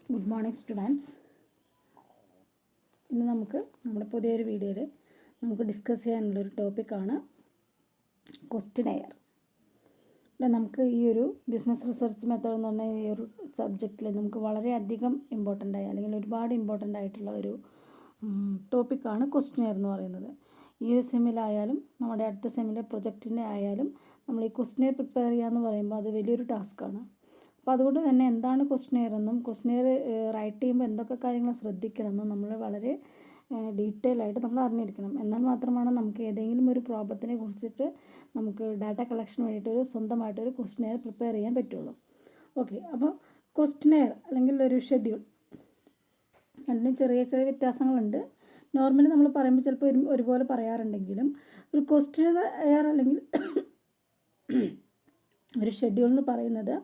Good morning students. ഇന്ന് നമ്മുടെ പുതിയൊരു വീഡിയോയിൽ നമുക്ക് ഡിസ്കസ് ചെയ്യാനുള്ളൊരു ടോപ്പിക്കാണ് ക്വസ്റ്റ്യനെയർ. നമുക്ക് ഈ ഒരു ബിസിനസ് റിസർച്ച് മെത്തേഡ് എന്ന് പറഞ്ഞ ഈ ഒരു സബ്ജക്റ്റിൽ നമുക്ക് വളരെയധികം ഇമ്പോർട്ടൻ്റ് ആയ അല്ലെങ്കിൽ ഒരുപാട് ഇമ്പോർട്ടൻ്റ് ആയിട്ടുള്ള ഒരു ടോപ്പിക്കാണ് ക്വസ്റ്റ്യനെയർ എന്ന് പറയുന്നത്. ഈ ഒരു സെമ്മിലായാലും നമ്മുടെ അടുത്ത സെമ്മിലെ പ്രൊജക്റ്റിൻ്റെ ആയാലും നമ്മൾ ഈ ക്വസ്റ്റ്യനെയർ പ്രിപ്പയർ ചെയ്യുക എന്ന് പറയുമ്പോൾ അത് വലിയൊരു ടാസ്ക്കാണ്. അപ്പോൾ അതുകൊണ്ട് തന്നെ എന്താണ് ക്വസ്റ്റ്യനെയർ എന്നും ക്വസ്റ്റ്യനെയർ റൈറ്റ് ചെയ്യുമ്പോൾ എന്തൊക്കെ കാര്യങ്ങൾ ശ്രദ്ധിക്കണമെന്നും നമ്മൾ വളരെ ഡീറ്റെയിൽ ആയിട്ട് നമ്മൾ അറിഞ്ഞിരിക്കണം. എന്നാൽ മാത്രമാണ് നമുക്ക് ഏതെങ്കിലും ഒരു പ്രോബ്ലത്തിനെ കുറിച്ചിട്ട് നമുക്ക് ഡാറ്റ കളക്ഷന് വേണ്ടിയിട്ടൊരു സ്വന്തമായിട്ടൊരു ക്വസ്റ്റ്യനെയർ പ്രിപ്പയർ ചെയ്യാൻ പറ്റുള്ളൂ. ഓക്കെ, അപ്പോൾ ക്വസ്റ്റ്യനെയർ അല്ലെങ്കിൽ ഒരു ഷെഡ്യൂൾ രണ്ടും ചെറിയ ചെറിയ വ്യത്യാസങ്ങളുണ്ട്. നോർമലി നമ്മൾ പറയുമ്പോൾ ചിലപ്പോൾ ഒരുപോലെ പറയാറുണ്ടെങ്കിലും ഒരു ക്വസ്റ്റ്യനെയർ അല്ലെങ്കിൽ ഒരു ഷെഡ്യൂൾ എന്ന് പറയുന്നത്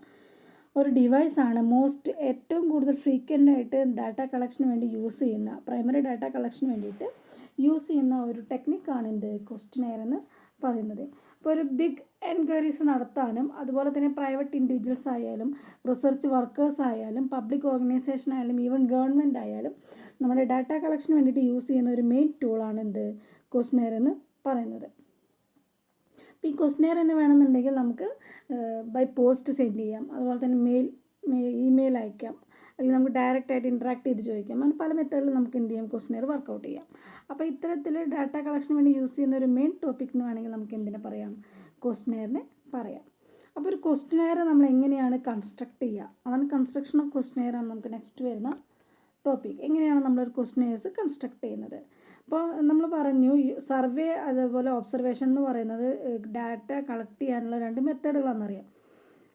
ഒരു ഡിവൈസാണ് ഏറ്റവും കൂടുതൽ ഫ്രീക്വൻ്റ് ആയിട്ട് ഡാറ്റ കളക്ഷന് വേണ്ടി യൂസ് ചെയ്യുന്ന പ്രൈമറി ഡാറ്റ കളക്ഷന് വേണ്ടിയിട്ട് യൂസ് ചെയ്യുന്ന ഒരു ടെക്നിക്കാണ് ക്വസ്റ്റ്യനെയർ എന്ന് പറയുന്നത്. ഇപ്പോൾ ഒരു ബിഗ് എൻക്വയറീസ് നടത്താനും അതുപോലെ തന്നെ പ്രൈവറ്റ് ഇൻഡിവിജ്വൽസ് ആയാലും റിസർച്ച് വർക്കേഴ്സ് ആയാലും പബ്ലിക് ഓർഗനൈസേഷൻ ആയാലും ഈവൻ ഗവൺമെൻറ് ആയാലും നമ്മുടെ ഡാറ്റ കളക്ഷന് വേണ്ടിയിട്ട് യൂസ് ചെയ്യുന്ന ഒരു മെയിൻ ടൂളാണ് ക്വസ്റ്റ്യനെയർ എന്ന് പറയുന്നത്. അപ്പോൾ ഈ ക്വസ്റ്റ്യനെയർ തന്നെ വേണമെന്നുണ്ടെങ്കിൽ നമുക്ക് ബൈ പോസ്റ്റ് സെൻഡ് ചെയ്യാം, അതുപോലെ തന്നെ ഇമെയിൽ അയക്കാം, അല്ലെങ്കിൽ നമുക്ക് ഡയറക്റ്റായിട്ട് ഇൻട്രാക്ട് ചെയ്ത് ചോദിക്കാം. അങ്ങനെ പല മെത്തേഡിലും നമുക്ക് എന്ത് ചെയ്യാം, ക്വസ്റ്റ്യനെയർ വർക്കൗട്ട് ചെയ്യാം. അപ്പോൾ ഇത്തരത്തിൽ ഡാറ്റ കളക്ഷന് വേണ്ടി യൂസ് ചെയ്യുന്ന ഒരു മെയിൻ ടോപ്പിക് എന്ന് വേണമെങ്കിൽ നമുക്ക് എന്തിനെ പറയാം, ക്വസ്റ്റ്യനെയറിനെ പറയാം. അപ്പോൾ ഒരു ക്വസ്റ്റ്യനെയർ നമ്മൾ എങ്ങനെയാണ് കൺസ്ട്രക്ട് ചെയ്യുക, അതാണ് കൺസ്ട്രക്ഷൻ ഓഫ് ക്വസ്റ്റ്യനെയർ ആണ് നമുക്ക് നെക്സ്റ്റ് വരുന്ന ടോപ്പിക്. എങ്ങനെയാണ് നമ്മളൊരു ക്വസ്റ്റ്യനെയർസ് കൺസ്ട്രക്ട് ചെയ്യുന്നത്. അപ്പോൾ നമ്മൾ പറഞ്ഞു സർവേ അതേപോലെ ഒബ്സർവേഷൻ എന്ന് പറയുന്നത് ഡാറ്റ കളക്ട് ചെയ്യാനുള്ള രണ്ട് മെത്തേഡുകളാണെന്നറിയാം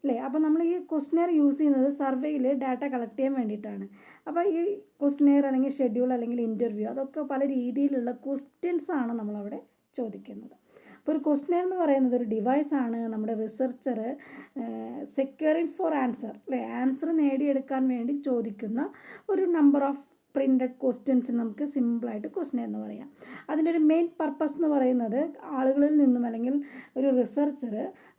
അല്ലേ. അപ്പോൾ നമ്മൾ ഈ ക്വസ്റ്റ്യനെയർ യൂസ് ചെയ്യുന്നത് സർവേയിൽ ഡാറ്റ കളക്ട് ചെയ്യാൻ വേണ്ടിയിട്ടാണ്. അപ്പോൾ ഈ ക്വസ്റ്റ്യനെയർ അല്ലെങ്കിൽ ഷെഡ്യൂൾ അല്ലെങ്കിൽ ഇൻ്റർവ്യൂ അതൊക്കെ പല രീതിയിലുള്ള ക്വസ്റ്റ്യൻസാണ് നമ്മളവിടെ ചോദിക്കുന്നത്. അപ്പോൾ ഒരു ക്വസ്റ്റ്യനെയർ എന്ന് പറയുന്നത് ഒരു ഡിവൈസാണ് നമ്മുടെ റിസർച്ചർ സെക്യൂറിങ് ഫോർ ആൻസർ അല്ലേ, ആൻസർ നേടിയെടുക്കാൻ വേണ്ടി ചോദിക്കുന്ന ഒരു നമ്പർ ഓഫ് പ്രിൻറ്റഡ് ക്വസ്റ്റ്യൻസ് നമുക്ക് സിമ്പിളായിട്ട് ക്വസ്റ്റ്യനെയർ എന്ന് പറയാം. അതിൻ്റെ ഒരു മെയിൻ പർപ്പസ് എന്ന് പറയുന്നത് ആളുകളിൽ നിന്നും അല്ലെങ്കിൽ ഒരു റിസർച്ചർ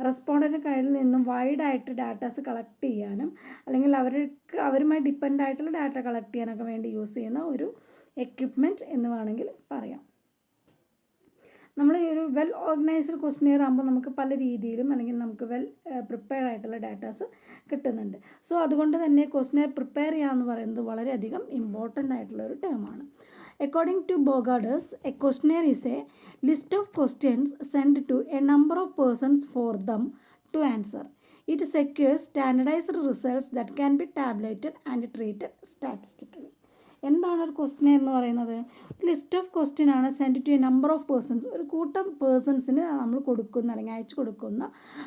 റെസ്പോണ്ടൻ്റ് കയ്യിൽ നിന്നും വൈഡായിട്ട് ഡാറ്റാസ് കളക്ട് ചെയ്യാനും അല്ലെങ്കിൽ അവരുമായി ഡിപ്പെൻഡ് ആയിട്ടുള്ള ഡാറ്റ കളക്ട് ചെയ്യാനൊക്കെ വേണ്ടി യൂസ് ചെയ്യുന്ന ഒരു എക്യുപ്മെൻറ്റ് എന്ന് വേണമെങ്കിൽ പറയാം. നമ്മൾ ഈ ഒരു വെൽ ഓർഗനൈസ്ഡ് ക്വസ്റ്റ്യനെയർ ആകുമ്പോൾ നമുക്ക് പല രീതിയിലും അല്ലെങ്കിൽ നമുക്ക് വെൽ പ്രിപ്പയർഡ് ആയിട്ടുള്ള ഡാറ്റാസ് കിട്ടുന്നുണ്ട്. സോ അതുകൊണ്ട് തന്നെ ക്വസ്റ്റ്യനെയർ പ്രിപ്പയർ ചെയ്യുക എന്ന് പറയുന്നത് വളരെയധികം ഇമ്പോർട്ടൻ്റ് ആയിട്ടുള്ള ഒരു ടേമാണ്. According to Bogadas, a questionnaire is a list of questions sent to a number of persons for them to answer. It secures standardized results that can be tabulated and treated statistically. എന്താണ് ഒരു questionnaire എന്ന് പറയുന്നത്? List of question ആണ് send to a number of persons, ഒരു കൂട്ടം പേഴ്സൺസിന് നമ്മൾ കൊടുക്കുന്ന അല്ലെങ്കിൽ അയച്ചു കൊടുക്കുന്ന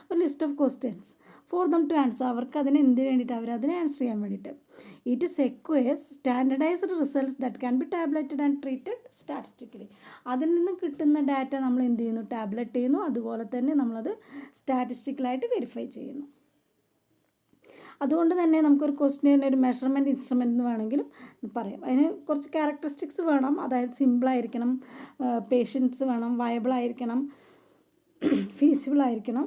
ഒരു list of questions for them to answer, അവർക്ക് അതിന് എന്തിനു വേണ്ടിയിട്ട് അവരതിനെ ആൻസർ ചെയ്യാൻ വേണ്ടിയിട്ട്. It secures standardized results that can be tabulated and treated statistically. അതിൽ നിന്ന് കിട്ടുന്ന ഡാറ്റ നമ്മൾ എന്ത് ചെയ്യുന്നു, ടാബ്ലറ്റ് ചെയ്യുന്നു, അതുപോലെ തന്നെ നമ്മളത് സ്റ്റാറ്റിസ്റ്റിക്കലായിട്ട് വെരിഫൈ ചെയ്യുന്നു. അതുകൊണ്ട് തന്നെ നമുക്കൊരു ക്വസ്റ്റ്യനെയറിന് ഒരു മെഷർമെൻറ്റ് ഇൻസ്ട്രുമെൻ്റ് എന്ന് വേണമെങ്കിലും പറയാം. അതിന് കുറച്ച് ക്യാരക്ടറിസ്റ്റിക്സ് വേണം, അതായത് സിമ്പിളായിരിക്കണം, പേഷ്യൻസ് വേണം, വയബിൾ ആയിരിക്കണം, ഫീസിബിൾ ആയിരിക്കണം,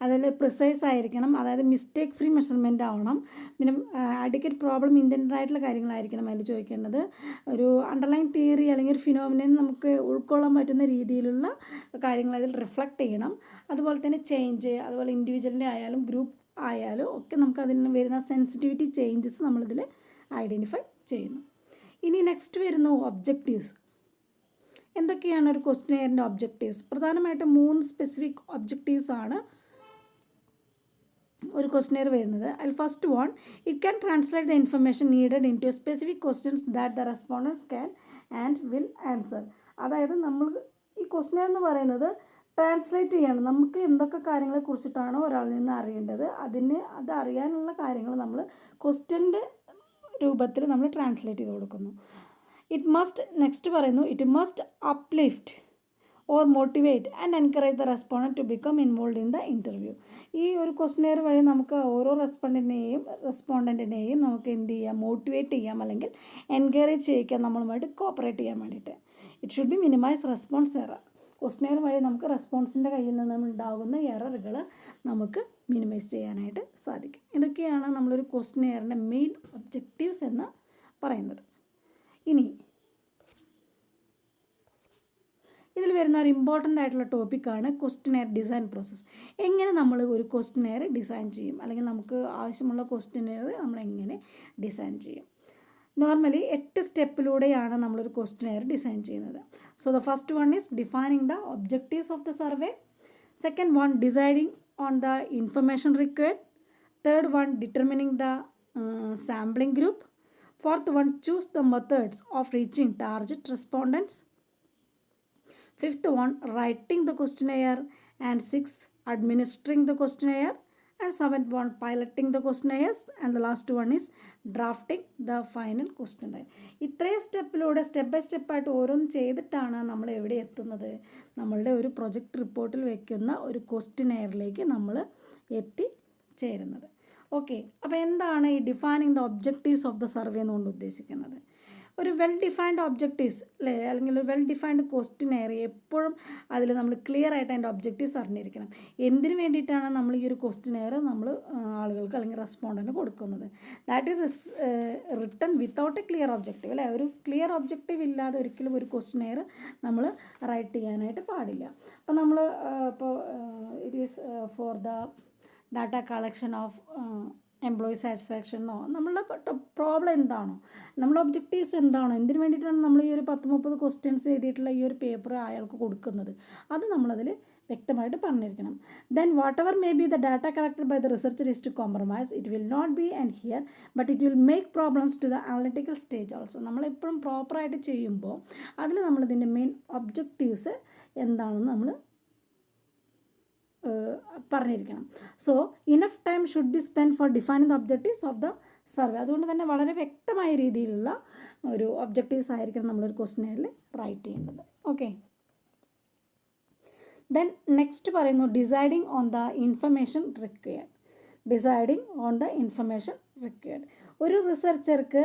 അതിൽ പ്രിസൈസ് ആയിരിക്കണം, അതായത് മിസ്റ്റേക്ക് ഫ്രീ മെഷർമെൻ്റ് ആവണം, പിന്നെ അഡിക്കേറ്റ് പ്രോബ്ലം ഇൻറ്റൻറ്റഡ് ആയിട്ടുള്ള കാര്യങ്ങളായിരിക്കണം അതിൽ ചോദിക്കേണ്ടത്. ഒരു അണ്ടർലൈൻ തിയറി അല്ലെങ്കിൽ ഒരു ഫിനോമിനൻ നമുക്ക് ഉൾക്കൊള്ളാൻ പറ്റുന്ന രീതിയിലുള്ള കാര്യങ്ങൾ അതിൽ റിഫ്ലക്റ്റ് ചെയ്യണം. അതുപോലെ തന്നെ ചേഞ്ച്, അതുപോലെ ഇൻഡിവിജ്വലിൻ്റെ ആയാലും ഗ്രൂപ്പ് ആയാലും ഒക്കെ നമുക്ക് അതിന് വരുന്ന സെൻസിറ്റിവിറ്റി ചേഞ്ചസ് നമ്മളിതിൽ ഐഡൻറ്റിഫൈ ചെയ്യുന്നു. ഇനി നെക്സ്റ്റ് വരുന്നു ഒബ്ജക്റ്റീവ്സ്. എന്തൊക്കെയാണ് ഒരു ക്വസ്റ്റ്യനെയറിൻ്റെ ഒബ്ജക്റ്റീവ്സ്? പ്രധാനമായിട്ടും 3 സ്പെസിഫിക് ഒബ്ജക്റ്റീവ്സ് ആണ് ഒരു ക്വസ്റ്റ്യനെയർ വരുന്നത്. അതിൽ first one, it can translate the information needed into specific questions that the respondents can and will answer. അതായത് നമ്മൾ ഈ ക്വസ്റ്റ്യനെയർ എന്ന് പറയുന്നത് ട്രാൻസ്ലേറ്റ് ചെയ്യണം. നമുക്ക് എന്തൊക്കെ കാര്യങ്ങളെ കുറിച്ചിട്ടാണോ ഒരാളിൽ നിന്ന് അറിയേണ്ടത് അത് അറിയാനുള്ള കാര്യങ്ങൾ നമ്മൾ ക്വസ്റ്റ്യൻ്റെ രൂപത്തിൽ നമ്മൾ ട്രാൻസ്ലേറ്റ് ചെയ്ത് കൊടുക്കുന്നു. നെക്സ്റ്റ് പറയുന്നു, it must uplift or motivate and encourage the respondent to become involve in the interview. ഈ ഒരു ക്വസ്റ്റ്യനെയർ വഴി നമുക്ക് ഓരോ റെസ്പോണ്ടൻറ്റിനെയും നമുക്ക് എന്ത് ചെയ്യാം, മോട്ടിവേറ്റ് ചെയ്യാം അല്ലെങ്കിൽ എൻകറേജ് ചെയ്യിക്കാം നമ്മളുമായിട്ട് കോപ്പറേറ്റ് ചെയ്യാൻ വേണ്ടിയിട്ട്. It should be minimise response error. Questionnaire വഴി നമുക്ക് റെസ്പോൺസിൻ്റെ കയ്യിൽ നിന്നും ഉണ്ടാകുന്ന എററുകൾ നമുക്ക് മിനിമൈസ് ചെയ്യാനായിട്ട് സാധിക്കും. ഇതൊക്കെയാണ് നമ്മളൊരു ക്വസ്റ്റ്യനെയറിൻ്റെ മെയിൻ ഒബ്ജക്റ്റീവ്സ് എന്ന് പറയുന്നത്. ഇനി ഇതിൽ വരുന്ന ഒരു ഇമ്പോർട്ടൻ്റ് ആയിട്ടുള്ള ടോപ്പിക്കാണ് ക്വസ്റ്റ്യനെയർ ഡിസൈൻ പ്രോസസ്സ്. എങ്ങനെ നമ്മൾ ഒരു ക്വസ്റ്റ്യനെയർ ഡിസൈൻ ചെയ്യും, അല്ലെങ്കിൽ നമുക്ക് ആവശ്യമുള്ള ക്വസ്റ്റ്യനെയർ നമ്മൾ എങ്ങനെ ഡിസൈൻ ചെയ്യും. നോർമലി 8 സ്റ്റെപ്പിലൂടെയാണ് നമ്മളൊരു ക്വസ്റ്റ്യനെയർ ഡിസൈൻ ചെയ്യുന്നത്. So the first one is defining the objectives of the survey. Second one deciding on the information required. Third one determining the sampling group. Fourth one choose the methods of reaching target respondents. Fifth one, writing the questionnaire. And sixth, administering the questionnaire. And seventh one, piloting the questionnaires. And the last one is drafting the final questionnaire. ഇത്രയും സ്റ്റെപ്പിലൂടെ step by സ്റ്റെപ്പായിട്ട് ഓരോന്ന് ചെയ്തിട്ടാണ് നമ്മൾ എവിടെ എത്തുന്നത്, നമ്മളുടെ ഒരു project റിപ്പോർട്ടിൽ വയ്ക്കുന്ന ഒരു ക്വസ്റ്റ്യനെയറിലേക്ക് നമ്മൾ എത്തിച്ചേരുന്നത്. ഓക്കെ, അപ്പോൾ എന്താണ് ഈ defining the objectives of the survey എന്നുകൊണ്ട് ഉദ്ദേശിക്കുന്നത്? ഒരു വെൽ ഡിഫൈൻഡ് ഒബ്ജക്റ്റീവ്സ് അല്ലേ, അല്ലെങ്കിൽ ഒരു വെൽ ഡിഫൈൻഡ് ക്വസ്റ്റ്യനെയർ എപ്പോഴും അതിൽ നമ്മൾ ക്ലിയർ ആയിട്ട് അതിൻ്റെ ഒബ്ജക്റ്റീവ്സ് അറിഞ്ഞിരിക്കണം. എന്തിനു വേണ്ടിയിട്ടാണ് നമ്മൾ ഈ ഒരു ക്വസ്റ്റ്യനെയർ നമ്മൾ ആളുകൾക്ക് അല്ലെങ്കിൽ റെസ്പോണ്ടൻറ്റ് കൊടുക്കുന്നത്? That is written without A clear objective അല്ലേ. ഒരു ക്ലിയർ ഒബ്ജക്റ്റീവ് ഇല്ലാതെ ഒരിക്കലും ഒരു ക്വസ്റ്റ്യനെയർ നമ്മൾ റൈറ്റ് ചെയ്യാനായിട്ട് പാടില്ല. അപ്പോൾ നമ്മൾ ഇപ്പോൾ it is for the data collection of employee സാറ്റിസ്ഫാക്ഷനോ, നമ്മളുടെ പ്രോബ്ലം എന്താണോ, നമ്മുടെ ഒബ്ജക്റ്റീവ്സ് എന്താണോ, എന്തിനു വേണ്ടിയിട്ടാണ് നമ്മൾ ഈ ഒരു 10-30 ക്വസ്റ്റ്യൻസ് എഴുതിയിട്ടുള്ള ഈ ഒരു പേപ്പർ അയാൾക്ക് കൊടുക്കുന്നത്, അത് നമ്മളതിൽ വ്യക്തമായിട്ട് പറഞ്ഞിരിക്കണം. Then whatever may be the data collected by the researcher is to compromise, it will not be and here but it will make problems to the analytical stage also. നമ്മളെപ്പോഴും പ്രോപ്പറായിട്ട് ചെയ്യുമ്പോൾ അതിൽ നമ്മളിതിൻ്റെ മെയിൻ ഒബ്ജക്റ്റീവ്സ് എന്താണെന്ന് നമ്മൾ പറഞ്ഞിരിക്കണം. So enough time should be spend for defining the objectives of the survey. അതുകൊണ്ട് തന്നെ വളരെ വ്യക്തമായ രീതിയിലുള്ള ഒരു ഒബ്ജക്റ്റീവ്സ് ആയിരിക്കണം നമ്മളൊരു ക്വസ്റ്റ്യനെയറിൽ റൈറ്റ് ചെയ്യേണ്ടത്. ഓക്കെ, ദെൻ നെക്സ്റ്റ് പറയുന്നു deciding on the information required. Deciding on the information required. ഒരു റിസർച്ചർക്ക്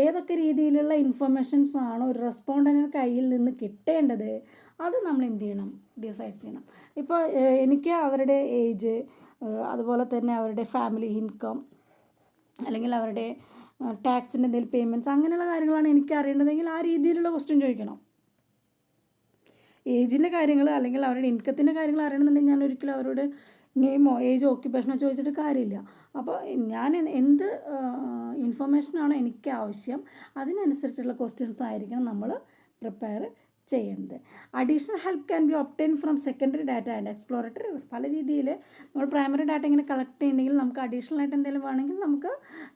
ഏതൊക്കെ രീതിയിലുള്ള ഇൻഫർമേഷൻസ് ആണോ ഒരു റെസ്പോണ്ടൻറ്റിന് കയ്യിൽ നിന്ന് കിട്ടേണ്ടത്, അത് നമ്മൾ എന്ത് ചെയ്യണം, ഡിസൈഡ് ചെയ്യണം. ഇപ്പോൾ എനിക്ക് അവരുടെ ഏജ്, അതുപോലെ തന്നെ അവരുടെ ഫാമിലി ഇൻകം, അല്ലെങ്കിൽ അവരുടെ ടാക്സിൻ്റെ എന്തെങ്കിലും പേയ്മെൻറ്റ്സ്, അങ്ങനെയുള്ള കാര്യങ്ങളാണ് എനിക്ക് അറിയേണ്ടതെങ്കിൽ ആ രീതിയിലുള്ള ക്വസ്റ്റ്യൻ ചോദിക്കണം. ഏജിൻ്റെ കാര്യങ്ങൾ അല്ലെങ്കിൽ അവരുടെ ഇൻകത്തിൻ്റെ കാര്യങ്ങൾ അറിയണമെന്നുണ്ടെങ്കിൽ ഞാൻ ഒരിക്കലും അവരോട് നെയിമോ ഏജോ ഓക്യുപ്പേഷനോ ചോദിച്ചിട്ട് കാര്യമില്ല. അപ്പോൾ ഞാൻ എന്ത് ഇൻഫർമേഷനാണോ എനിക്ക് ആവശ്യം അതിനനുസരിച്ചുള്ള ക്വസ്റ്റ്യൻസ് ആയിരിക്കണം നമ്മൾ പ്രിപ്പയർ ചെയ്യേണ്ടത്. Additional help can be obtain from secondary data and exploratory. പല രീതിയിൽ നമ്മൾ പ്രൈമറി ഡാറ്റ ഇങ്ങനെ കളക്ട് ചെയ്യുന്നുണ്ടെങ്കിൽ നമുക്ക് അഡീഷണൽ ആയിട്ട് എന്തെങ്കിലും വേണമെങ്കിൽ നമുക്ക്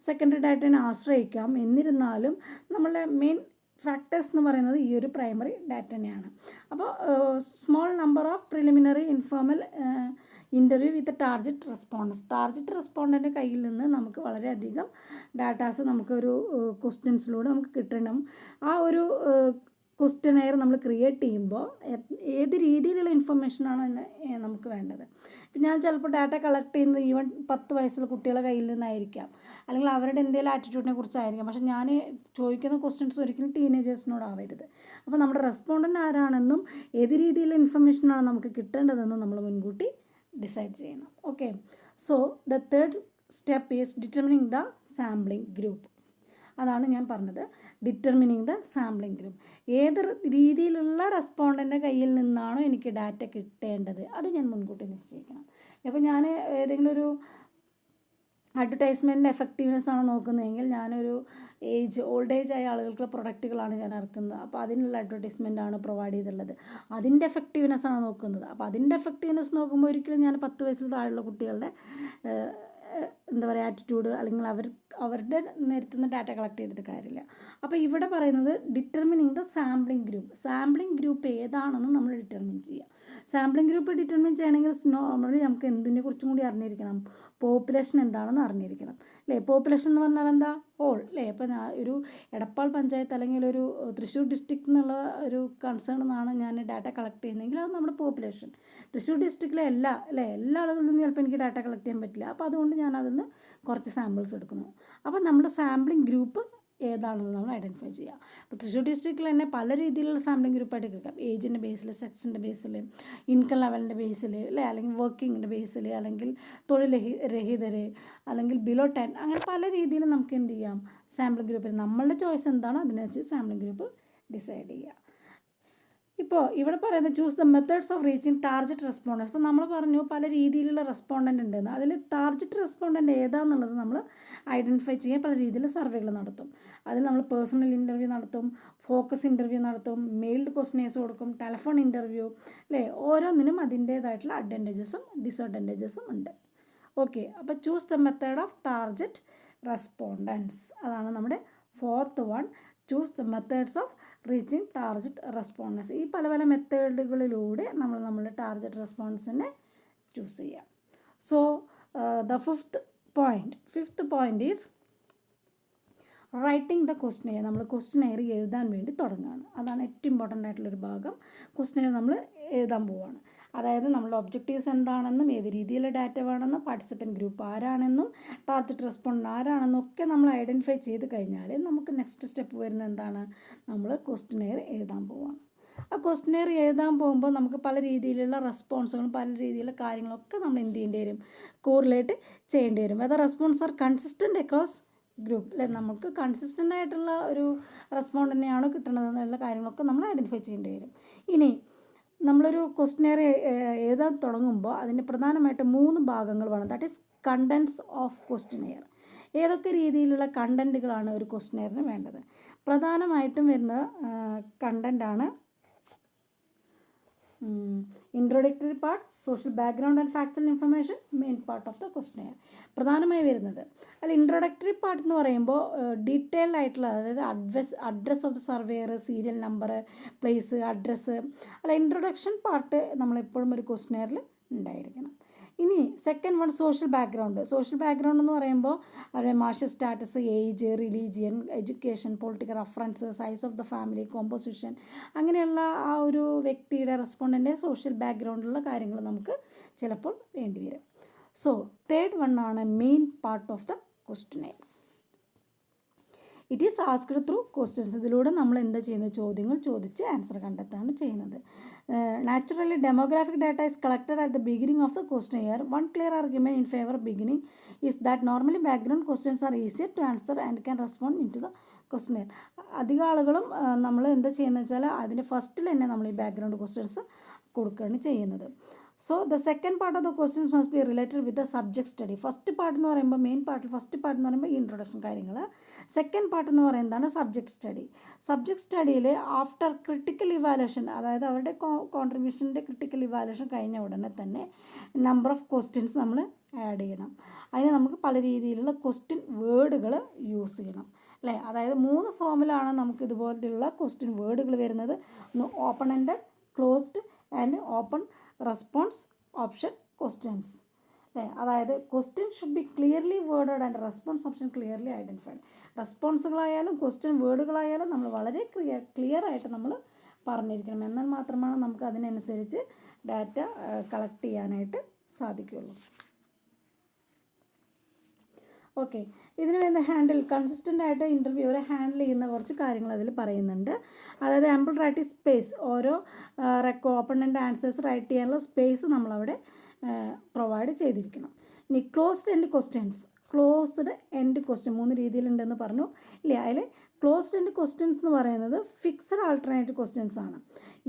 സെക്കൻഡറി ഡാറ്റേനെ ആശ്രയിക്കാം. എന്നിരുന്നാലും നമ്മളുടെ മെയിൻ ഫാക്ടേഴ്സ് എന്ന് പറയുന്നത് ഈ ഒരു പ്രൈമറി ഡാറ്റ തന്നെയാണ്. അപ്പോൾ small number of preliminary informal interview with target respondents. Target റെസ്പോണ്ടൻ്റെ കയ്യിൽ നിന്ന് നമുക്ക് വളരെയധികം ഡാറ്റാസ് നമുക്കൊരു ക്വസ്റ്റ്യൻസിലൂടെ നമുക്ക് കിട്ടണം. ആ ഒരു ക്വസ്റ്റ്യനെയർ നമ്മൾ ക്രിയേറ്റ് ചെയ്യുമ്പോൾ ഏത് രീതിയിലുള്ള ഇൻഫർമേഷനാണ് നമുക്ക് വേണ്ടത്. ഇപ്പം ഞാൻ ചിലപ്പോൾ ഡാറ്റ കളക്ട് ചെയ്യുന്നത് ഈവൻ 10 വയസ്സുള്ള കുട്ടികളുടെ കയ്യിൽ നിന്നായിരിക്കാം, അല്ലെങ്കിൽ അവരുടെ എന്തെങ്കിലും ആറ്റിറ്റ്യൂഡിനെ കുറിച്ചായിരിക്കാം. പക്ഷേ ഞാൻ ചോദിക്കുന്ന ക്വസ്റ്റ്യൻസ് ഒരിക്കലും ടീനേജേഴ്സിനോടാവരുത്. അപ്പോൾ നമ്മുടെ റെസ്പോണ്ടൻ്റ് ആരാണെന്നും ഏത് രീതിയിലുള്ള ഇൻഫർമേഷനാണ് നമുക്ക് കിട്ടേണ്ടതെന്നും നമ്മൾ മുൻകൂട്ടി ഡിസൈഡ് ചെയ്യണം. Okay, so the third step is determining the sampling group. അതാണ് ഞാൻ പറഞ്ഞത്, ഡിറ്റർമിനിങ് ദ സാമ്പിളിംഗ് ഗ്രൂപ്പ്. ഏത് രീതിയിലുള്ള റെസ്പോണ്ടൻ്റെ കയ്യിൽ നിന്നാണോ എനിക്ക് ഡാറ്റ കിട്ടേണ്ടത് അത് ഞാൻ മുൻകൂട്ടി നിശ്ചയിക്കണം. അപ്പോൾ ഞാൻ ഏതെങ്കിലും ഒരു അഡ്വർടൈസ്മെൻറ്റിൻ്റെ എഫക്റ്റീവ്നെസ് ആണ് നോക്കുന്നതെങ്കിൽ ഞാനൊരു ഓൾഡ് ഏജ് ആയ ആളുകൾക്ക് പ്രൊഡക്റ്റുകളാണ് ഞാൻ ഇറക്കുന്നത്. അപ്പോൾ അതിനുള്ള അഡ്വർടൈസ്മെൻറ്റാണ് പ്രൊവൈഡ് ചെയ്തിട്ടുള്ളത്. അതിൻ്റെ എഫക്റ്റീവ്നെസ് ആണ് നോക്കുന്നത്. അപ്പോൾ അതിൻ്റെ എഫക്റ്റീവ്നെസ് നോക്കുമ്പോൾ ഒരിക്കലും ഞാൻ 10 വയസ്സിൽ താഴെയുള്ള കുട്ടികളുടെ എന്താ പറയുക ആറ്റിറ്റ്യൂഡ് അല്ലെങ്കിൽ അവരുടെ നിരത്തുന്ന ഡാറ്റ കളക്ട് ചെയ്തിട്ട് കാര്യമില്ല. അപ്പോൾ ഇവിടെ പറയുന്നത് determining the sampling group. Sampling group ഏതാണെന്ന് നമ്മൾ ഡിറ്റർമിൻ ചെയ്യുക. സാമ്പിളിംഗ് ഗ്രൂപ്പ് ഡിറ്റർമിൻ ചെയ്യണമെങ്കിൽ നോർമലി നമുക്ക് എന്തിനെ കുറിച്ചും കൂടി അറിഞ്ഞിരിക്കണം, പോപ്പുലേഷൻ എന്താണെന്ന് അറിഞ്ഞിരിക്കണം അല്ലേ. പോപ്പുലേഷൻ എന്ന് പറഞ്ഞാൽ എന്താ, ഓൾ അല്ലേ. അപ്പോൾ ഞാൻ ഒരു എടപ്പാൾ പഞ്ചായത്ത് അല്ലെങ്കിൽ ഒരു തൃശ്ശൂർ ഡിസ്ട്രിക്റ്റ് എന്നുള്ള ഒരു കൺസേൺ എന്നാണ് ഞാൻ ഡാറ്റ കളക്ട് ചെയ്യുന്നതെങ്കിൽ അത് നമ്മുടെ പോപ്പുലേഷൻ. തൃശ്ശൂർ ഡിസ്ട്രിക്റ്റിലെ എല്ലാ ആളുകളിൽ നിന്നും ചിലപ്പോൾ എനിക്ക് ഡാറ്റ കളക്ട് ചെയ്യാൻ പറ്റില്ല. അപ്പോൾ അതുകൊണ്ട് ഞാൻ അതിൽ നിന്ന് കുറച്ച് സാമ്പിൾസ് എടുക്കുന്നു. അപ്പോൾ നമ്മുടെ സാമ്പിളിംഗ് ഗ്രൂപ്പ് ഏതാണെന്ന് നമ്മൾ ഐഡൻറ്റിഫൈ ചെയ്യുക. അപ്പോൾ തൃശ്ശൂർ ഡിസ്ട്രിക്റ്റിൽ തന്നെ പല രീതിയിലുള്ള സാമ്പിളിംഗ് ഗ്രൂപ്പായിട്ട് കിട്ടാം. ഏജിൻ്റെ ബേസിൽ, സെക്സിൻ്റെ ബേസിൽ, ഇൻകം ലെവലിൻ്റെ ബേസിൽ, അല്ലേ, അല്ലെങ്കിൽ വർക്കിങ്ങിൻ്റെ ബേസിൽ, അല്ലെങ്കിൽ തൊഴിൽ രഹിതർ, അല്ലെങ്കിൽ ബിലോ 10, അങ്ങനെ പല രീതിയിൽ നമുക്ക് എന്ത് ചെയ്യാം, സാമ്പിളിംഗ് ഗ്രൂപ്പിൽ നമ്മളുടെ ചോയ്സ് എന്താണോ അതിനനുസരിച്ച് സാമ്പിളിംഗ് ഗ്രൂപ്പ് ഡിസൈഡ് ചെയ്യുക. ഇപ്പോൾ ഇവിടെ പറയുന്നത് choose the methods of reaching target respondents. ഇപ്പോൾ നമ്മൾ പറഞ്ഞു പല രീതിയിലുള്ള റെസ്പോണ്ടൻ്റ് ഉണ്ടെന്ന്. അതിൽ ടാർജറ്റ് റെസ്പോണ്ടൻ്റ് ഏതാണെന്നുള്ളത് നമ്മൾ ഐഡൻറ്റിഫൈ ചെയ്യാൻ പല രീതിയിൽ സർവേകൾ നടത്തും. അതിൽ നമ്മൾ പേഴ്സണൽ ഇൻ്റർവ്യൂ നടത്തും, ഫോക്കസ് ഇൻ്റർവ്യൂ നടത്തും, മെയിൽഡ് ക്വസ്റ്റ്യൻസ് കൊടുക്കും, ടെലിഫോൺ ഇൻ്റർവ്യൂ, അല്ലേ, ഓരോന്നിനും അതിൻ്റേതായിട്ടുള്ള അഡ്വാൻറ്റേജസും ഡിസഡ്വാൻറ്റേജസും ഉണ്ട്. ഓക്കെ, അപ്പോൾ choose the method of target respondents, അതാണ് നമ്മുടെ 4th one. Choose the methods of reaching target respondents. ഈ പല പല മെത്തേഡുകളിലൂടെ നമ്മൾ നമ്മുടെ ടാർജറ്റ് റെസ്പോൺസിനെ ചൂസ് ചെയ്യാം. So the fifth point is writing the questionnaire. നമ്മൾ ക്വസ്റ്റ്യനെയർ എഴുതാൻ വേണ്ടി തുടങ്ങുകയാണ്. അതാണ് ഏറ്റവും ഇമ്പോർട്ടൻ്റ് ആയിട്ടുള്ളൊരു ഭാഗം. ക്വസ്റ്റ്യനെയർ നമ്മൾ എഴുതാൻ പോവുകയാണ്. അതായത് നമ്മളുടെ ഒബ്ജക്റ്റീവ്സ് എന്താണെന്നും, ഏത് രീതിയിലുള്ള ഡാറ്റ വേണമെന്നും, പാർട്ടിസിപ്പൻറ്റ് ഗ്രൂപ്പ് ആരാണെന്നും, ടാർജറ്റ് റെസ്പോണ്ടൻ്റ് ആരാണെന്നും ഒക്കെ നമ്മൾ ഐഡൻറ്റിഫൈ ചെയ്ത് കഴിഞ്ഞാൽ നമുക്ക് നെക്സ്റ്റ് സ്റ്റെപ്പ് വരുന്നത് എന്താണ്, നമ്മൾ ക്വസ്റ്റ്യനെയർ എഴുതാൻ പോവുകയാണ്. ആ ക്വസ്റ്റ്യനെയർ എഴുതാൻ പോകുമ്പോൾ നമുക്ക് പല രീതിയിലുള്ള റെസ്പോൺസുകളും പല രീതിയിലുള്ള കാര്യങ്ങളൊക്കെ നമ്മൾ എന്ത് ചെയ്യേണ്ടി വരും, കോറിലേറ്റ് ചെയ്യേണ്ടി വരും. Whether response are consistent across group, അല്ലെ, നമുക്ക് കൺസിസ്റ്റൻ്റ് ആയിട്ടുള്ള ഒരു റെസ്പോണ്ട് തന്നെയാണോ കിട്ടുന്നത് എന്നുള്ള കാര്യങ്ങളൊക്കെ നമ്മൾ ഐഡൻറ്റിഫൈ ചെയ്യേണ്ടി വരും. ഇനി നമ്മളൊരു ക്വസ്റ്റ്യനെയർ എഴുതാൻ തുടങ്ങുമ്പോൾ അതിന് പ്രധാനമായിട്ട് 3 ഭാഗങ്ങൾ വേണം. That is contents of questionnaire. ഏതൊക്കെ രീതിയിലുള്ള കണ്ടൻറ്റുകളാണ് ഒരു ക്വസ്റ്റ്യനെയറിന് വേണ്ടത്? പ്രധാനമായിട്ടും വരുന്ന കണ്ടൻ്റാണ് introductory part, social background and factual information, main part of the questionnaire. പ്രധാനമായി വരുന്നത് അതിൽ ഇൻട്രോഡക്ടറി പാർട്ട് എന്ന് പറയുമ്പോൾ ഡീറ്റെയിൽഡ് ആയിട്ടുള്ള, അതായത് address of the surveyor, serial number, place, address, അല്ല, ഇൻട്രൊഡക്ഷൻ പാർട്ട് നമ്മളെപ്പോഴും ഒരു ക്വസ്റ്റ്യനെയറിൽ ഉണ്ടായിരിക്കണം. ഇനി second one social background. Social background എന്ന് പറയുമ്പോൾ അവരുടെ martial status, age, religion, education, political reference, size of the family, composition, അങ്ങനെയുള്ള ആ ഒരു വ്യക്തിയുടെ റെസ്പോണ്ടൻ്റെ സോഷ്യൽ ബാക്ക്ഗ്രൗണ്ടിലുള്ള കാര്യങ്ങൾ നമുക്ക് ചിലപ്പോൾ വേണ്ടി വരും. സോ തേർഡ് വൺ ആണ് main part of the questionnaire. It is asked through questions. ഇതിലൂടെ നമ്മൾ എന്താ ചെയ്യുന്നത്, ചോദ്യങ്ങൾ ചോദിച്ച് ആൻസർ കണ്ടെത്താണ് ചെയ്യുന്നത്. Naturally demographic data is collected at the beginning of the questionnaire. One clear argument in favour beginning is that normally background questions are easier to answer and can respond into the questionnaire. അധികം ആളുകളും നമ്മൾ എന്താ ചെയ്യുന്നത് വെച്ചാൽ അതിൻ്റെ ഫസ്റ്റിൽ തന്നെ നമ്മൾ ഈ ബാക്ക്ഗ്രൗണ്ട് ക്വസ്റ്റ്യൻസ് കൊടുക്കുകയാണ് ചെയ്യുന്നത്. So the second part of the questions must be related with the subject study. First part എന്ന് പറയുമ്പോൾ മെയിൻ പാർട്ടിൽ ഫസ്റ്റ് പാർട്ട് എന്ന് പറയുമ്പോൾ ഇൻട്രൊഡക്ഷൻ കാര്യങ്ങൾ, സെക്കൻഡ് പാർട്ട് എന്ന് പറയുന്നതാണ് സബ്ജക്ട് സ്റ്റഡി. സബ്ജക്ട് സ്റ്റഡിയിൽ ആഫ്റ്റർ ക്രിട്ടിക്കൽ ഇവാലുവേഷൻ, അതായത് അവരുടെ കോൺട്രിബ്യൂഷൻ്റെ ക്രിട്ടിക്കൽ ഇവാലുവേഷൻ കഴിഞ്ഞ ഉടനെ തന്നെ നമ്പർ ഓഫ് ക്വസ്റ്റ്യൻസ് നമ്മൾ ആഡ് ചെയ്യണം. അതിന് നമുക്ക് പല രീതിയിലുള്ള ക്വസ്റ്റ്യൻ വേർഡുകൾ യൂസ് ചെയ്യണം, അല്ലേ. അതായത് 3 ഫോമിലാണ് നമുക്ക് ഇതുപോലത്തെയുള്ള ക്വസ്റ്റ്യൻ വേർഡുകൾ വരുന്നത്. ഒന്ന് open ended, closed and open response option questions, അല്ലേ. അതായത് question should be clearly worded and response option clearly identified. റെസ്പോൺസുകളായാലും ക്വസ്റ്റ്യൻ വേർഡുകളായാലും നമ്മൾ വളരെ ക്ലിയർ ആയിട്ട് നമ്മൾ പറഞ്ഞിരിക്കണം. എന്നാൽ മാത്രമാണ് നമുക്ക് അതിനനുസരിച്ച് ഡാറ്റ കളക്ട് ചെയ്യാനായിട്ട് സാധിക്കുകയുള്ളൂ. ഓക്കെ, ഇതിന് വേണ്ട ഹാൻഡിൽ കൺസിസ്റ്റൻ്റ് ആയിട്ട് ഇൻ്റർവ്യൂവറെ ഹാൻഡിൽ ചെയ്യുന്ന കുറച്ച് കാര്യങ്ങൾ അതിൽ പറയുന്നുണ്ട്. അതായത് ആമ്പിൾ റൈറ്റിംഗ് സ്പേസ്, ഓരോ ഓപ്പണൻ്റ് ആൻസേഴ്സ് റൈറ്റ് ചെയ്യാനുള്ള സ്പേസ് നമ്മളവിടെ പ്രൊവൈഡ് ചെയ്തിരിക്കണം. ഇനി closed end questions. Closed end question 3 രീതിയിലുണ്ടെന്ന് പറഞ്ഞു, ഇല്ലേ. അതിൽ ക്ലോസ്ഡ് എൻഡ് ക്വസ്റ്റ്യൻസ് എന്ന് പറയുന്നത് ഫിക്സഡ് ആൾട്ടർനേറ്റീവ് ക്വസ്റ്റ്യൻസ് ആണ്.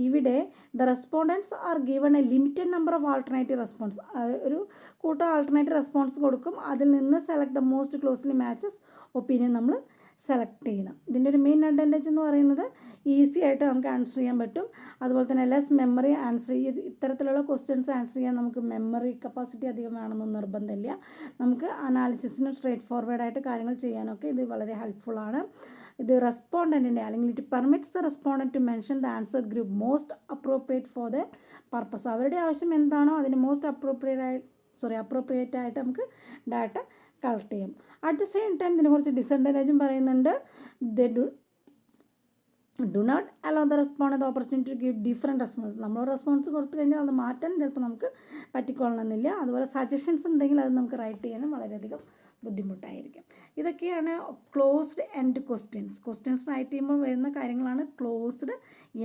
ഇവിടെ the respondents are given A limited number of alternative response. ഒരു കൂട്ടം ആൾട്ടർനേറ്റീവ് റെസ്പോൺസ് കൊടുക്കും. അതിൽ നിന്ന് select the most closely matches opinion നമ്മൾ സെലക്ട് ചെയ്യണം. ഇതിൻ്റെ ഒരു മെയിൻ അഡ്വാൻറ്റേജ് എന്ന് പറയുന്നത് ഈസി ആയിട്ട് നമുക്ക് ആൻസർ ചെയ്യാൻ പറ്റും. അതുപോലെ തന്നെ ലെസ് മെമ്മറി ആൻസർ ഇത്തരത്തിലുള്ള ക്വസ്റ്റ്യൻസ് ആൻസർ ചെയ്യാൻ നമുക്ക് മെമ്മറി കപ്പാസിറ്റി അധികം വേണമെന്നൊന്നും നിർബന്ധമില്ല. നമുക്ക് അനാലിസിസിനും സ്ട്രേറ്റ് ഫോർവേഡായിട്ട് കാര്യങ്ങൾ ചെയ്യാനൊക്കെ ഇത് വളരെ ഹെൽപ്ഫുള്ളാണ്. ഇത് റെസ്പോണ്ടൻറ്റിൻ്റെ, അല്ലെങ്കിൽ it permits the respondent to mention the answer group most appropriate for the purpose. അവരുടെ ആവശ്യം എന്താണോ അതിന് മോസ്റ്റ് അപ്രോപ്രിയേറ്റ് ആയിട്ട് നമുക്ക് ഡാറ്റ കളക്ട് ചെയ്യും. അറ്റ് ദ സെയിം ടൈം ഇതിനെ കുറിച്ച് ഡിസഡ്വാൻറ്റേജും പറയുന്നുണ്ട്. Do not allow the respond the opportunity to give different response. നമ്മൾ റെസ്പോൺസ് കൊടുത്തു കഴിഞ്ഞാൽ അത് മാറ്റാൻ ചിലപ്പോൾ നമുക്ക് പറ്റിക്കൊള്ളണമെന്നില്ല. അതുപോലെ സജഷൻസ് ഉണ്ടെങ്കിൽ അത് നമുക്ക് റൈറ്റ് ചെയ്യാനും വളരെയധികം ബുദ്ധിമുട്ടായിരിക്കും. ഇതൊക്കെയാണ് closed end questions. Questions write ചെയ്യുമ്പോൾ വരുന്ന കാര്യങ്ങളാണ് ക്ലോസ്ഡ്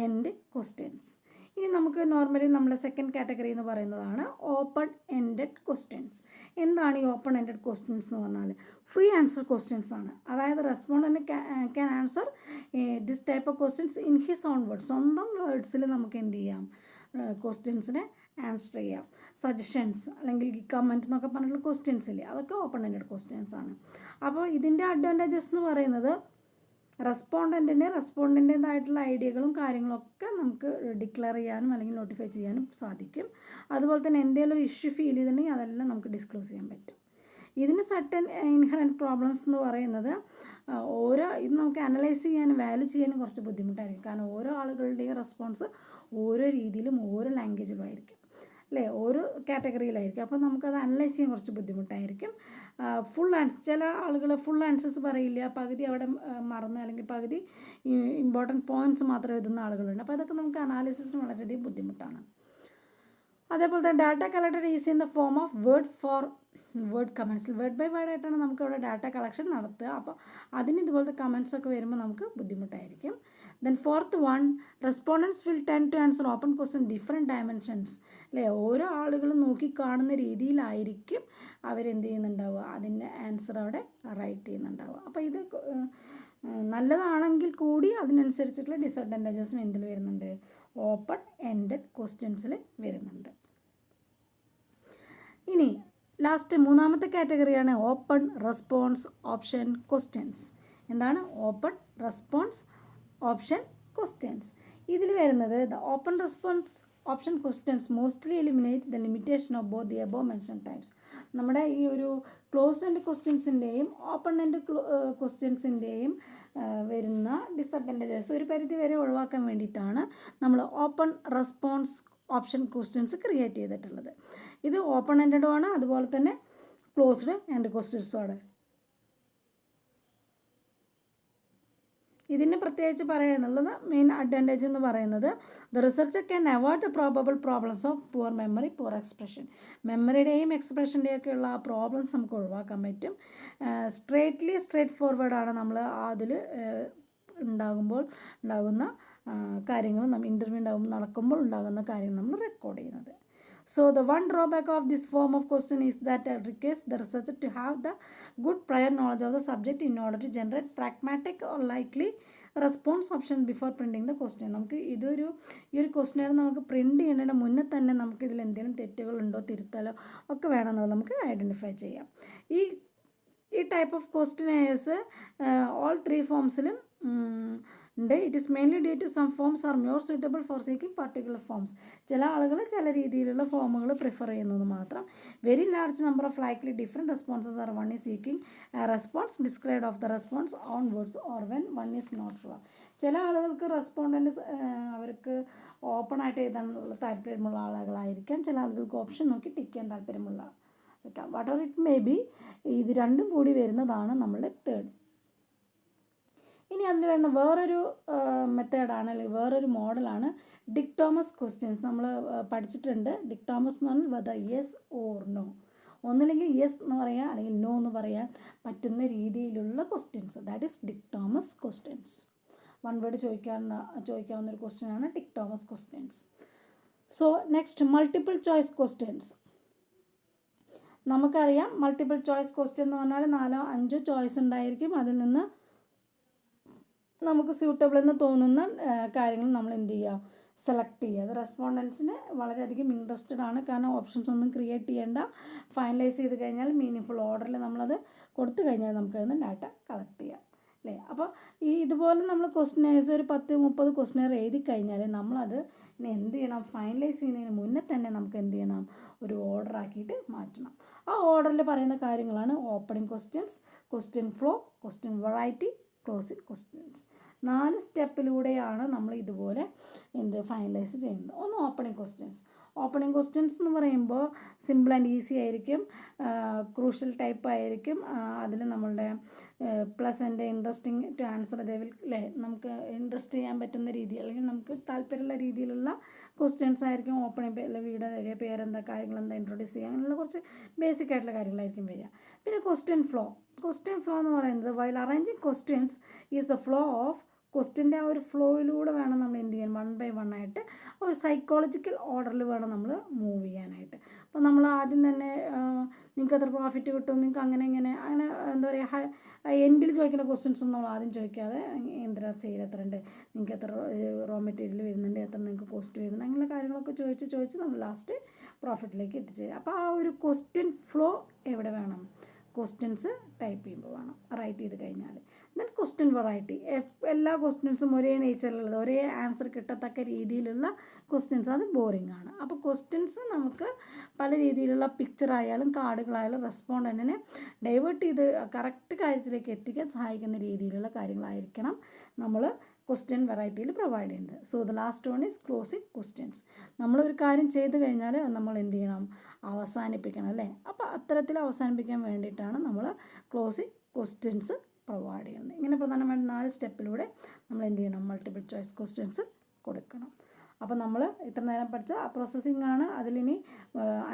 എൻഡ് ക്വസ്റ്റ്യൻസ്. ഇനി നമുക്ക് നോർമലി നമ്മുടെ സെക്കൻഡ് കാറ്റഗറി എന്ന് പറയുന്നതാണ് ഓപ്പൺ എൻഡഡ് ക്വസ്റ്റ്യൻസ്. എന്താണ് ഈ ഓപ്പൺ എൻഡഡ് ക്വസ്റ്റ്യൻസ് എന്ന് പറഞ്ഞാൽ? ഫ്രീ ആൻസർ ക്വസ്റ്റ്യൻസ് ആണ്. അതായത് respondent can answer this type of questions in his own words. സ്വന്തം വേർഡ്സിൽ നമുക്ക് എന്ത് ചെയ്യാം? ക്വസ്റ്റ്യൻസിനെ ആൻസർ ചെയ്യാം. സജഷൻസ് അല്ലെങ്കിൽ കമൻറ്റ് എന്നൊക്കെ പറഞ്ഞിട്ടുള്ള ക്വസ്റ്റ്യൻസ് ഇല്ലേ, അതൊക്കെ ഓപ്പൺ എൻഡഡ് ക്വസ്റ്റ്യൻസ് ആണ്. അപ്പോൾ ഇതിൻ്റെ അഡ്വാൻറ്റേജസ് എന്ന് പറയുന്നത് റെസ്പോണ്ടൻറ്റിൻ്റെതായിട്ടുള്ള ഐഡിയകളും കാര്യങ്ങളൊക്കെ നമുക്ക് ഡിക്ലെയർ ചെയ്യാനും അല്ലെങ്കിൽ നോട്ടിഫൈ ചെയ്യാനും സാധിക്കും. അതുപോലെ തന്നെ എന്തെങ്കിലും ഒരു ഇഷ്യൂ ഫീൽ ചെയ്തിട്ടുണ്ടെങ്കിൽ അതെല്ലാം നമുക്ക് ഡിസ്ക്ലോസ് ചെയ്യാൻ പറ്റും. ഇതിന് സർട്ടൻ ഇൻഹറൻറ്റ് പ്രോബ്ലംസ് എന്ന് പറയുന്നത് ഇത് നമുക്ക് അനലൈസ് ചെയ്യാനും വാല്യൂ ചെയ്യാനും കുറച്ച് ബുദ്ധിമുട്ടായിരിക്കും. കാരണം ഓരോ ആളുകളുടെയും റെസ്പോൺസ് ഓരോ രീതിയിലും ഓരോ ലാംഗ്വേജിലും ആയിരിക്കും അല്ലേ, ഓരോ കാറ്റഗറിയിലായിരിക്കും. അപ്പോൾ നമുക്കത് അനലൈസ് ചെയ്യാൻ കുറച്ച് ബുദ്ധിമുട്ടായിരിക്കും. ചില ആളുകൾ ഫുൾ ആൻസേഴ്സ് പറയില്ല, പകുതി അവിടെ മറന്ന് അല്ലെങ്കിൽ പകുതി ഇമ്പോർട്ടൻറ്റ് പോയിൻറ്റ്സ് മാത്രം എഴുതുന്ന ആളുകളുണ്ട്. അപ്പോൾ അതൊക്കെ നമുക്ക് അനാലിസിസിന് വളരെയധികം ബുദ്ധിമുട്ടാണ്. അതേപോലെ തന്നെ data collected is in the form of word comments. Word by word ആയിട്ടാണ് നമുക്ക് അവിടെ ഡാറ്റ കളക്ഷൻ നടത്തുക. അപ്പോൾ അതിന് ഇതുപോലത്തെ കമൻറ്റ്സ് ഒക്കെ വരുമ്പോൾ നമുക്ക് ബുദ്ധിമുട്ടായിരിക്കും. Then fourth one, respondents will tend to answer open question different dimensions അല്ലേ. ഓരോ ആളുകളും നോക്കിക്കാണുന്ന രീതിയിലായിരിക്കും അവരെന്ത് ചെയ്യുന്നുണ്ടാവുക, അതിൻ്റെ ആൻസർ അവിടെ റൈറ്റ് ചെയ്യുന്നുണ്ടാവുക. അപ്പോൾ ഇത് നല്ലതാണെങ്കിൽ കൂടി അതിനനുസരിച്ചിട്ടുള്ള ഡിസഡ്വാൻറ്റേജസും എന്തിൽ വരുന്നുണ്ട്? ഓപ്പൺ എൻഡഡ് ക്വസ്റ്റ്യൻസിൽ വരുന്നുണ്ട്. ഇനി ലാസ്റ്റ് മൂന്നാമത്തെ കാറ്റഗറിയാണ് ഓപ്പൺ റെസ്പോൺസ് ഓപ്ഷൻ ക്വസ്റ്റ്യൻസ്. എന്താണ് ഓപ്പൺ റെസ്പോൺസ് ഓപ്ഷൻ ക്വസ്റ്റ്യൻസ്? ഇതിൽ വരുന്നത് the open response option questions mostly eliminate the limitation of both the above mention types. നമ്മുടെ ഈ ഒരു ക്ലോസ്ഡ് എൻഡ് ക്വസ്റ്റ്യൻസിൻ്റെയും ഓപ്പൺ എൻഡ് ക്വസ്റ്റ്യൻസിൻ്റെയും വരുന്ന ഡിസഡ്വാൻറ്റേജസ് ഒരു പരിധി വരെ ഒഴിവാക്കാൻ വേണ്ടിയിട്ടാണ് നമ്മൾ open response option questions create ചെയ്തിട്ടുള്ളത്. ഇത് ഓപ്പൺ എൻഡഡും ആണ്, അതുപോലെ തന്നെ ക്ലോസ്ഡ് എൻഡ് ക്വസ്റ്റ്യൻസും ആണ്. ഇതിന് പ്രത്യേകിച്ച് പറയാനുള്ളത് മെയിൻ അഡ്വാൻറ്റേജ് എന്ന് പറയുന്നത് the researcher can avoid the probable problems of poor memory, poor expression. മെമ്മറിയുടെയും എക്സ്പ്രഷൻ്റെയും ഒക്കെ ഉള്ള ആ പ്രോബ്ലംസ് നമുക്ക് ഒഴിവാക്കാൻ പറ്റും. സ്ട്രേറ്റ് ഫോർവേഡാണ് നമ്മൾ അതിൽ ഉണ്ടാകുന്ന കാര്യങ്ങൾ ഇൻ്റർവ്യൂ നടക്കുമ്പോൾ ഉണ്ടാകുന്ന കാര്യങ്ങൾ നമ്മൾ റെക്കോർഡ് ചെയ്യുന്നത്. So the one drawback of this form of question is that it requires the researcher to have the good prior knowledge of the subject in order to generate pragmatic or likely response option before printing the question. നമുക്ക് ഈ ഒരു question നമുക്ക് print ചെയ്യുന്നതിന് മുന്നേ തന്നെ നമുക്ക് ഇതിൽ എന്തെങ്കിലും തെറ്റുകളുണ്ടോ തിരുത്തലോ ഒക്കെ വേണമെന്നുള്ളത് നമുക്ക് ഐഡൻറ്റിഫൈ ചെയ്യാം. ഈ ടൈപ്പ് ഓഫ് ക്വസ്റ്റ്യനേഴ്സ് ഓൾ 3 ഫോംസിലും ഉണ്ട്. It is mainly due to some forms are more suitable for seeking particular forms. ചില ആളുകൾ ചില രീതിയിലുള്ള ഫോമുകൾ പ്രിഫർ ചെയ്യുന്നത് മാത്രം. Very large number of likely different responses are one is seeking response described of the response on words or when one is not sure. ചില ആളുകൾക്ക് respondent അവർക്ക് ഓപ്പൺ ആയിട്ട് എഴുതാനുള്ള താല്പര്യമുള്ള ആളുകളായിരിക്കാം. ചില ആളുകൾക്ക് ഓപ്ഷൻ നോക്കി ടിക്ക് ചെയ്യാൻ താല്പര്യമുള്ള what ever it may be. ഇത് രണ്ടും കൂടി വരുന്നതാണ് നമ്മളുടെ തേർഡ്. ഇനി അതിൽ വരുന്ന വേറൊരു മെത്തേഡാണ് അല്ലെങ്കിൽ വേറൊരു മോഡലാണ് ഡിക്ടോമസ് ക്വസ്റ്റ്യൻസ്. നമ്മൾ പഠിച്ചിട്ടുണ്ട്. ഡിക്ടോമസ് എന്ന് പറഞ്ഞാൽ വെദർ യെസ് ഓർ നോ, ഒന്നില്ലെങ്കിൽ യെസ് എന്ന് പറയാം അല്ലെങ്കിൽ നോ എന്ന് പറയാൻ പറ്റുന്ന രീതിയിലുള്ള questions, that is dichotomous questions. One word ചോദിക്കാവുന്ന ഒരു ക്വസ്റ്റ്യനാണ് dichotomous questions. So next multiple choice questions. നമുക്കറിയാം മൾട്ടിപ്പിൾ ചോയ്സ് ക്വസ്റ്റ്യൻ എന്ന് പറഞ്ഞാൽ 4-5 ചോയ്സ് ഉണ്ടായിരിക്കും. അതിൽ നിന്ന് നമുക്ക് സ്യൂട്ടബിൾ എന്ന് തോന്നുന്ന കാര്യങ്ങൾ നമ്മൾ എന്ത് ചെയ്യുക, സെലക്ട് ചെയ്യുക. അത് റെസ്പോണ്ടൻസിന് വളരെയധികം ഇൻട്രസ്റ്റഡ് ആണ്. കാരണം ഓപ്ഷൻസ് ഒന്നും ക്രിയേറ്റ് ചെയ്യേണ്ട, ഫൈനലൈസ് ചെയ്ത് കഴിഞ്ഞാൽ മീനിങ് ഓർഡറിൽ നമ്മളത് കൊടുത്തു കഴിഞ്ഞാൽ നമുക്കതിന് ഡാറ്റ കളക്ട് ചെയ്യാം അല്ലേ. അപ്പോൾ ഇതുപോലെ നമ്മൾ ക്വസ്റ്റ്യനേഴ്സ് ഒരു 10-30 ക്വസ്റ്റ്യനർ എഴുതി കഴിഞ്ഞാൽ നമ്മളത് എന്ത് ചെയ്യണം, ഫൈനലൈസ് ചെയ്യുന്നതിന് മുന്നേ തന്നെ നമുക്ക് എന്ത് ചെയ്യണം, ഒരു ഓർഡർ ആക്കിയിട്ട് മാറ്റണം. ആ ഓർഡറിൽ പറയുന്ന കാര്യങ്ങളാണ് opening questions, question flow, question variety, closing questions. 4 സ്റ്റെപ്പിലൂടെയാണ് നമ്മൾ ഇതുപോലെ ഫൈനലൈസ് ചെയ്യുന്നത്. ഒന്ന് ഓപ്പണിംഗ് ക്വസ്റ്റ്യൻസ്. ഓപ്പണിംഗ് ക്വസ്റ്റ്യൻസ് എന്ന് പറയുമ്പോൾ സിമ്പിൾ ആൻഡ് ഈസി ആയിരിക്കും, ക്രൂഷ്യൽ ടൈപ്പ് ആയിരിക്കും. അതിൽ നമ്മളുടെ പ്ലസൻ്റ് ഇൻട്രസ്റ്റിംഗ് ടു ആൻസർ അല്ലേ, നമുക്ക് ഇൻട്രസ്റ്റ് ചെയ്യാൻ പറ്റുന്ന രീതി അല്ലെങ്കിൽ നമുക്ക് താല്പര്യമുള്ള രീതിയിലുള്ള ക്വസ്റ്റ്യൻസ് ആയിരിക്കും ഓപ്പണിംഗ്. വീട് എഴുതിയ പേരെന്താ, കാര്യങ്ങളെന്താ, ഇൻട്രൊഡ്യൂസ് ചെയ്യുക, അങ്ങനെയുള്ള കുറച്ച് ബേസിക് ആയിട്ടുള്ള കാര്യങ്ങളായിരിക്കും വരിക. പിന്നെ ക്വസ്റ്റ്യൻ ഫ്ലോ എന്ന് പറയുന്നത് while arranging questions is the flow of ക്വസ്റ്റ്യൻ്റെ ആ ഒരു ഫ്ലോയിലൂടെ വേണം നമ്മൾ എന്ത് ചെയ്യാൻ, 1 by 1 ആയിട്ട് ഒരു സൈക്കോളജിക്കൽ ഓർഡറിൽ വേണം നമ്മൾ മൂവ് ചെയ്യാനായിട്ട്. അപ്പോൾ നമ്മൾ ആദ്യം തന്നെ നിങ്ങൾക്ക് എത്ര പ്രോഫിറ്റ് കിട്ടും, നിങ്ങൾക്ക് അങ്ങനെ എന്താ പറയുക, എൻഡിൽ ചോദിക്കുന്ന ക്വസ്റ്റ്യൻസ് ഒന്നും നമ്മൾ ആദ്യം ചോദിക്കാതെ എന്തിനാ സെയിൽ എത്ര ഉണ്ട്, നിങ്ങൾക്ക് എത്ര റോ മെറ്റീരിയൽ വരുന്നുണ്ട്, എത്ര നിങ്ങൾക്ക് കോസ്റ്റ് വരുന്നുണ്ട്, അങ്ങനെയുള്ള കാര്യങ്ങളൊക്കെ ചോദിച്ച് നമ്മൾ ലാസ്റ്റ് പ്രോഫിറ്റിലേക്ക് എത്തിച്ചേരും. അപ്പോൾ ആ ഒരു ക്വസ്റ്റ്യൻ ഫ്ലോ എവിടെ വേണം, ക്വസ്റ്റ്യൻസ് ടൈപ്പ് ചെയ്യുമ്പോൾ വേണം, റൈറ്റ് ചെയ്ത് കഴിഞ്ഞാൽ. ദെൻ ക്വസ്റ്റ്യൻ വെറൈറ്റി, എല്ലാ ക്വസ്റ്റ്യൻസും ഒരേ നേച്ചറിലുള്ളത്, ഒരേ ആൻസർ കിട്ടത്തക്ക രീതിയിലുള്ള ക്വസ്റ്റ്യൻസ്, അത് ബോറിംഗ് ആണ്. അപ്പോൾ ക്വസ്റ്റ്യൻസ് നമുക്ക് പല രീതിയിലുള്ള പിക്ചറായാലും കാർഡുകളായാലും റെസ്പോണ്ടൻറ്റിനെ ഡൈവേർട്ട് ചെയ്ത് കറക്റ്റ് കാര്യത്തിലേക്ക് എത്തിക്കാൻ സഹായിക്കുന്ന രീതിയിലുള്ള കാര്യങ്ങളായിരിക്കണം നമ്മൾ ക്വസ്റ്റ്യൻ വെറൈറ്റിയിൽ പ്രൊവൈഡ് ചെയ്യുന്നത്. So the last one is closing questions. നമ്മളൊരു കാര്യം ചെയ്ത് കഴിഞ്ഞാൽ നമ്മൾ എന്ത് ചെയ്യണം, അവസാനിപ്പിക്കണം അല്ലേ. അപ്പോൾ അത്തരത്തിൽ അവസാനിപ്പിക്കാൻ വേണ്ടിയിട്ടാണ് നമ്മൾ ക്ലോസിങ് ക്വസ്റ്റ്യൻസ് പ്രൊവൈഡ് ചെയ്യുന്നത്. ഇങ്ങനെ പ്രധാനമായിട്ടും 4 സ്റ്റെപ്പിലൂടെ നമ്മൾ എന്ത് ചെയ്യണം, മൾട്ടിപ്പിൾ ചോയ്സ് ക്വസ്റ്റ്യൻസ് കൊടുക്കണം. അപ്പോൾ നമ്മൾ ഇത്ര നേരം പഠിച്ച പ്രോസസ്സിംഗ് ആണ്. അതിലിനി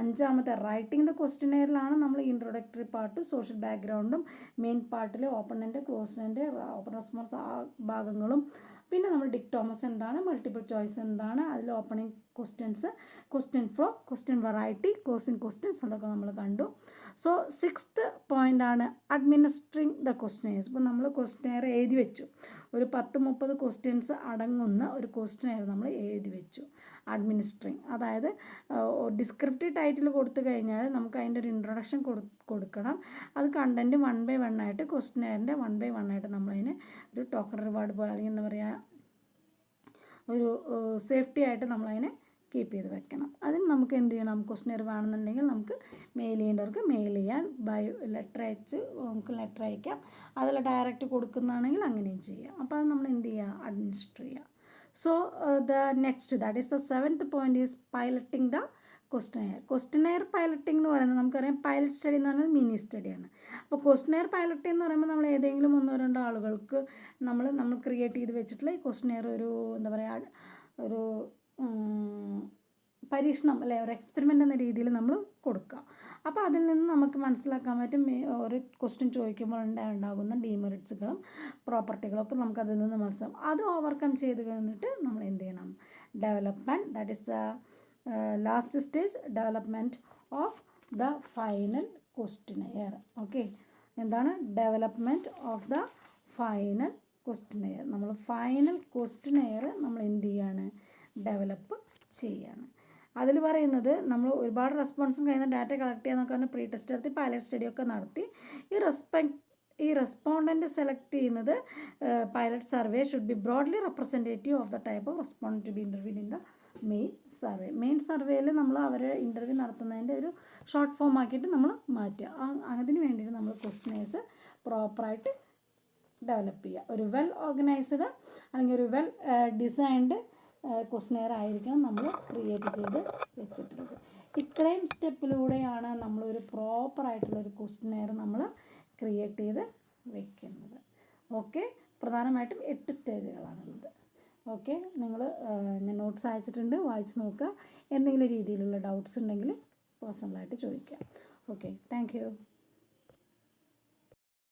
5ാമത്തെ റൈറ്റിംഗ് ദ ക്വസ്റ്റ്യനെയറിലാണ് നമ്മൾ ഇൻട്രൊഡക്ടറി പാർട്ടും സോഷ്യൽ ബാക്ക്ഗ്രൗണ്ടും മെയിൻ പാർട്ടിൽ ഓപ്പണൻ്റ് ക്ലോസ്ഡ് ഓപ്പൺ റെസ്പോൺസ് ഭാഗങ്ങളും, പിന്നെ നമ്മൾ ഡിക്ടോമസ് എന്താണ്, മൾട്ടിപ്പിൾ ചോയ്സ് എന്താണ്, അതിൽ opening questions, question flow, question variety, closing questions, അതൊക്കെ നമ്മൾ കണ്ടു. സോ 6th പോയിൻ്റാണ് അഡ്മിനിസ്ട്രിങ് ദ ക്വസ്റ്റ്യനെയർസ്. ഇപ്പോൾ നമ്മൾ ക്വസ്റ്റ്യനെയർ എഴുതി വെച്ചു, ഒരു 10-30 ക്വസ്റ്റ്യൻസ് അടങ്ങുന്ന ഒരു ക്വസ്റ്റ്യനെയർ നമ്മൾ എഴുതി വെച്ചു. അഡ്മിനിസ്ട്രിങ്, അതായത് ഡിസ്ക്രിപ്റ്റീവ് ടൈറ്റിൽ കൊടുത്തു കഴിഞ്ഞാൽ നമുക്ക് അതിൻ്റെ ഒരു ഇൻട്രൊഡക്ഷൻ കൊടുക്കണം. അത് കണ്ടൻറ്റ് 1 by 1 ആയിട്ട് ക്വസ്റ്റ്യനെയറിൻ്റെ 1 by 1 ആയിട്ട് നമ്മളതിന് ഒരു ടോക്കൺ റിവാർഡ് പോലെ അല്ലെങ്കിൽ എന്താ പറയുക, ഒരു സേഫ്റ്റി ആയിട്ട് നമ്മളതിനെ കീപ്പ് ചെയ്ത് വെക്കണം. അതിന് നമുക്ക് എന്ത് ചെയ്യണം, ക്വസ്റ്റ്യനെയർ വേണമെന്നുണ്ടെങ്കിൽ നമുക്ക് മെയിൽ ചെയ്യേണ്ടവർക്ക് മെയിൽ ചെയ്യാൻ, ലെറ്റർ അയച്ച് നമുക്ക് ലെറ്റർ അയക്കാം, അതിൽ ഡയറക്റ്റ് കൊടുക്കുന്നതാണെങ്കിൽ അങ്ങനെയും ചെയ്യാം. അപ്പോൾ അത് നമ്മൾ എന്ത് ചെയ്യുക, അഡ്മിനിസ്റ്റർ ചെയ്യുക. So that is the 7th point is piloting the questionnaire piloting എന്ന് പറയുന്നത് നമുക്കറിയാം, പൈലറ്റ് സ്റ്റഡി എന്ന് പറഞ്ഞാൽ മിനി സ്റ്റഡിയാണ്. അപ്പോൾ ക്വസ്റ്റ്യനെയർ പൈലറ്റിംഗ് എന്ന് പറയുമ്പോൾ നമ്മൾ ഏതെങ്കിലും 1-2 ആളുകൾക്ക് നമ്മൾ ക്രിയേറ്റ് ചെയ്ത് വെച്ചിട്ടുള്ള ഈ ക്വസ്റ്റ്യനെയർ ഒരു എന്താ പറയുക, ഒരു പരീക്ഷണം അല്ലെ, ഒരു എക്സ്പെരിമെൻ്റ് എന്ന രീതിയിൽ നമ്മൾ കൊടുക്കുക. അപ്പോൾ അതിൽ നിന്ന് നമുക്ക് മനസ്സിലാക്കാൻ പറ്റും ഒരു ക്വസ്റ്റ്യൻ ചോദിക്കുമ്പോൾ ഉണ്ടാകുന്ന ഡീമെറിറ്റ്സുകളും പ്രോപ്പർട്ടികളൊക്കെ നമുക്ക് അതിൽ നിന്ന് മനസ്സിലാവും. അത് ഓവർകം ചെയ്ത് കഴിഞ്ഞിട്ട് നമ്മൾ എന്ത് ചെയ്യണം, development, that is the last stage, development of the final questionnaire. Okay, എന്താണ് development of the final questionnaire. നമ്മൾ ഫൈനൽ ക്വസ്റ്റ്യനെയർ നമ്മൾ എന്ത് ചെയ്യാണ്, ഡെവലപ്പ് ചെയ്യാണ്. അതിൽ പറയുന്നത് നമ്മൾ ഒരുപാട് റെസ്പോൺസും കഴിയുന്ന ഡാറ്റ കളക്ട് ചെയ്യാന്നൊക്കെ പറഞ്ഞാൽ പ്രീ ടെസ്റ്റ് നടത്തി, പൈലറ്റ് സ്റ്റഡിയൊക്കെ നടത്തി. ഈ റെസ്പോണ്ടൻറ്റ് സെലക്ട് ചെയ്യുന്നത് pilot survey should be broadly representative of the type of respondent to be interviewed in the main survey. Main സർവേയിൽ നമ്മൾ അവരെ ഇൻ്റർവ്യൂ നടത്തുന്നതിൻ്റെ ഒരു ഷോർട്ട് ഫോം ആക്കിയിട്ട് നമ്മൾ മാറ്റുക. അതിന് വേണ്ടിയിട്ട് നമ്മൾ ക്വസ്റ്റ്യനേഴ്സ് പ്രോപ്പറായിട്ട് ഡെവലപ്പ് ചെയ്യുക. ഒരു വെൽ ഓർഗനൈസ്ഡ് അല്ലെങ്കിൽ ഒരു വെൽ ഡിസൈൻഡ് ക്വസ്റ്റ്യനെയർ ആയിരിക്കണം നമ്മൾ ക്രിയേറ്റ് ചെയ്ത് വെച്ചിട്ടുള്ളത്. ഇത്രയും സ്റ്റെപ്പിലൂടെയാണ് നമ്മളൊരു പ്രോപ്പറായിട്ടുള്ളൊരു ക്വസ്റ്റ്യനെയർ നമ്മൾ ക്രിയേറ്റ് ചെയ്ത് വെക്കുന്നത്. ഓക്കെ, പ്രധാനമായിട്ടും 8 സ്റ്റേജുകളാണുള്ളത്. ഓക്കെ, നിങ്ങൾ ഞാൻ നോട്ട്സ് അയച്ചിട്ടുണ്ട്, വായിച്ച് നോക്കുക. എന്തെങ്കിലും രീതിയിലുള്ള ഡൗട്ട്സ് ഉണ്ടെങ്കിൽ പേഴ്സണലായിട്ട് ചോദിക്കുക. Okay, thank you.